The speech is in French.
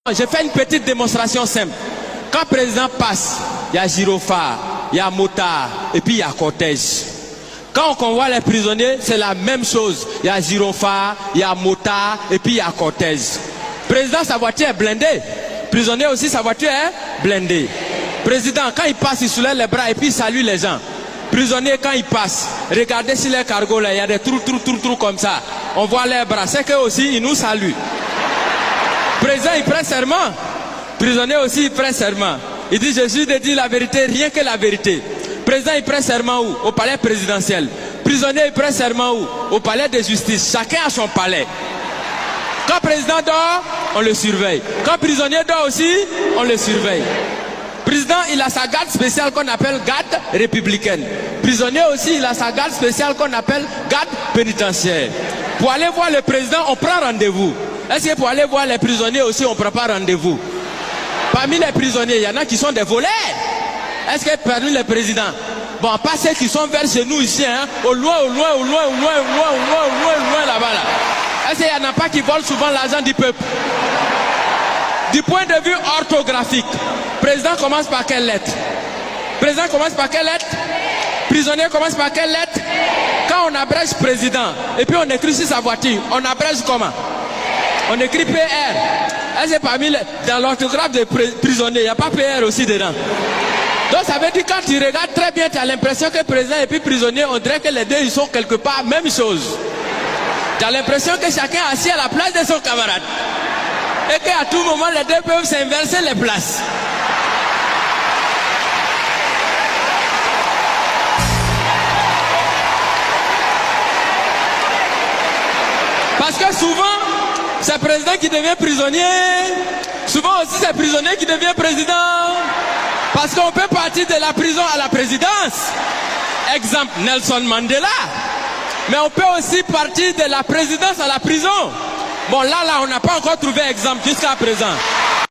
Je fais une petite démonstration simple. Quand le président passe, il y a gyrophare, il y a motard et puis il y a cortège. Quand on convoie les prisonniers, c'est la même chose. Il y a gyrophare, il y a motard et puis il y a cortège. Président, sa voiture est blindée. Prisonnier aussi, sa voiture est blindée. Président, quand il passe, il soulève les bras et puis il salue les gens. Prisonnier, quand il passe, regardez sur les cargos là, il y a des trous comme ça. On voit les bras, c'est qu'eux aussi, ils nous saluent. Président, il prête serment. Prisonnier aussi, il prête serment. Il dit, je jure de dire la vérité, rien que la vérité. Président, il prête serment où? Au palais présidentiel. Prisonnier, il prête serment où? Au palais de justice. Chacun a son palais. Quand président dort, on le surveille. Quand prisonnier dort aussi, on le surveille. Président, il a sa garde spéciale qu'on appelle garde républicaine. Prisonnier aussi, il a sa garde spéciale qu'on appelle garde pénitentiaire. Pour aller voir le président, on prend rendez-vous. Est-ce que pour aller voir les prisonniers aussi, on ne prend pas rendez-vous? Parmi les prisonniers, il y en a qui sont des voleurs. Est-ce que parmi les présidents, bon, pas ceux qui sont vers chez nous ici, hein, au loin là-bas là. Est-ce qu'il n'y en a pas qui volent souvent l'argent du peuple? Du point de vue orthographique, président commence par quelle lettre? Président commence par quelle lettre? Prisonnier commence par quelle lettre? Quand on abrège président, et puis on écrit sur sa voiture, on abrège comment? On écrit PR. Est-ce que parmi dans l'orthographe des prisonniers, il n'y a pas PR aussi dedans? Donc ça veut dire quand tu regardes très bien, tu as l'impression que président et puis prisonnier, on dirait que les deux ils sont quelque part même chose. Tu as l'impression que chacun est assis à la place de son camarade. Et qu'à tout moment, les deux peuvent s'inverser les places. Parce que souvent, c'est le président qui devient prisonnier. Souvent aussi, c'est le prisonnier qui devient président. Parce qu'on peut partir de la prison à la présidence. Exemple, Nelson Mandela. Mais on peut aussi partir de la présidence à la prison. Bon, là, on n'a pas encore trouvé exemple jusqu'à présent.